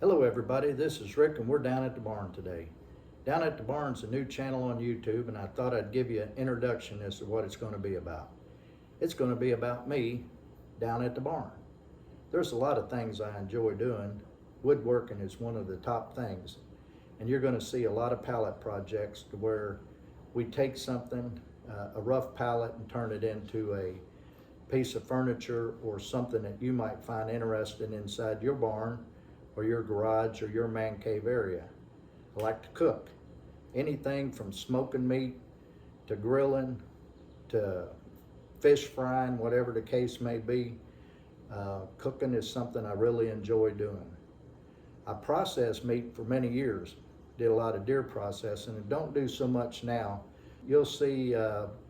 Hello everybody, this is Rick and we're down at the barn today. Down at the Barn's a new channel on YouTube, and I thought I'd give you an introduction as to what it's going to be about. It's going to be about me down at the barn. There's a lot of things I enjoy doing. Woodworking is one of the top things. And you're going to see a lot of pallet projects to where we take something, a rough pallet, and turn it into a piece of furniture or something that you might find interesting inside your barn or your garage or your man cave area. I like to cook. Anything from smoking meat to grilling to fish frying, whatever the case may be. Cooking is something I really enjoy doing. I processed meat for many years, did a lot of deer processing, and don't do so much now. You'll see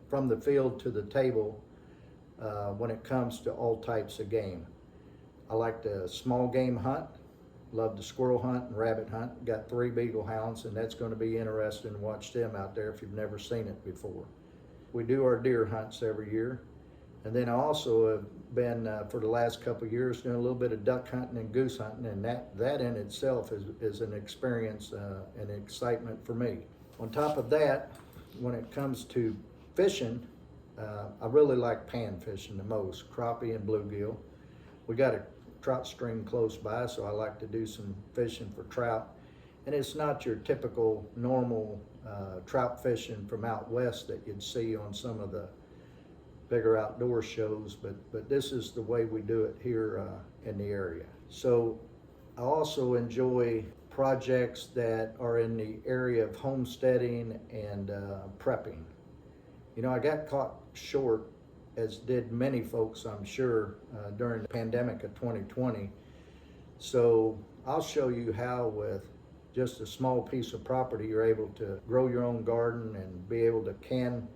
from the field to the table when it comes to all types of game. I like to small game hunt. Love to squirrel hunt and rabbit hunt. Got 3 beagle hounds, and that's going to be interesting to watch them out there if you've never seen it before. We do our deer hunts every year. And then I also have been, for the last couple of years, doing a little bit of duck hunting and goose hunting, and that in itself is an experience and excitement for me. On top of that, when it comes to fishing, I really like pan fishing the most, crappie and bluegill. We got a trout stream close by, so I like to do some fishing for trout. And it's not your typical normal trout fishing from out west that you'd see on some of the bigger outdoor shows, but this is the way we do it here in the area. So I also enjoy projects that are in the area of homesteading and prepping. You know, I got caught short, as did many folks, I'm sure, during the pandemic of 2020. So I'll show you how with just a small piece of property you're able to grow your own garden and be able to can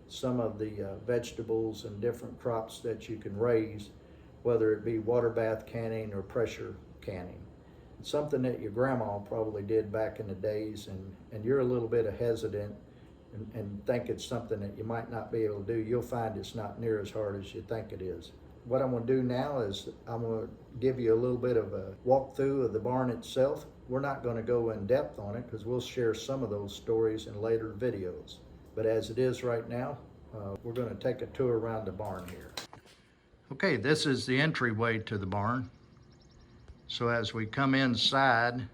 some of the vegetables and different crops that you can raise, whether it be water bath canning or pressure canning. It's something that your grandma probably did back in the days, and you're a little bit hesitant and think it's something that you might not be able to do. You'll find it's not near as hard as you think it is. What I'm going to do now is I'm going to give you a little bit of a walkthrough of the barn itself. We're not going to go in depth on it because we'll share some of those stories in later videos. But as it is right now, we're going to take a tour around the barn here. Okay, this is the entryway to the barn. So as we come inside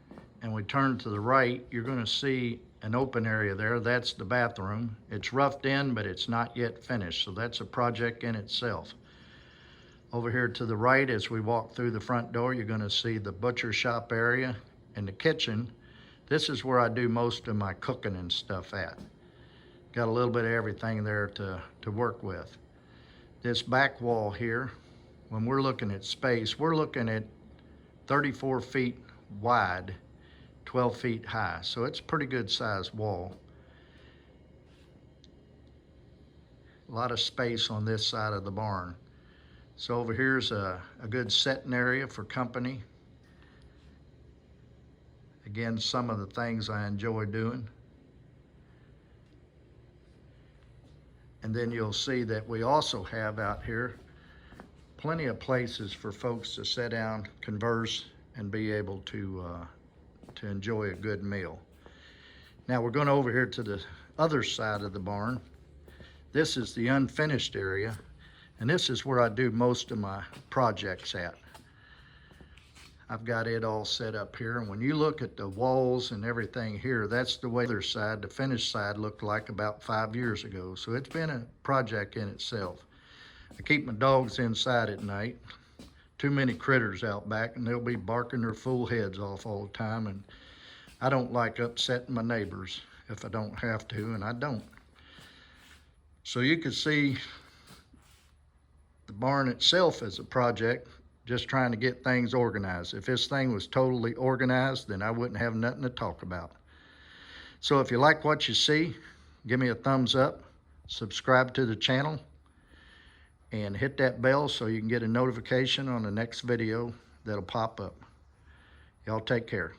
and we turn to the right, you're going to see an open area there. That's the bathroom. It's roughed in, but it's not yet finished, so that's a project in itself. Over here to the right, as we walk through the front door, you're going to see the butcher shop area and the kitchen. This is where I do most of my cooking and stuff at. Got a little bit of everything there to work with. This back wall here, when we're looking at space, we're looking at 34 feet wide, 12 feet high. So it's a pretty good sized wall. A lot of space on this side of the barn. So over here's a good setting area for company. Again, some of the things I enjoy doing. And then you'll see that we also have out here plenty of places for folks to sit down, converse, and be able to enjoy a good meal. Now we're going over here to the other side of the barn. This is the unfinished area, and this is where I do most of my projects at. I've got it all set up here, and when you look at the walls and everything here, that's the way the other side, the finished side, looked like about 5 years ago. So it's been a project in itself. I keep my dogs inside at night. Too many critters out back, and they'll be barking their fool heads off all the time, and I don't like upsetting my neighbors if I don't have to, and I don't. So you can see the barn itself as a project, just trying to get things organized. If this thing was totally organized, then I wouldn't have nothing to talk about. So if you like what you see, give me a thumbs up, subscribe to the channel, and hit that bell so you can get a notification on the next video that'll pop up. Y'all take care.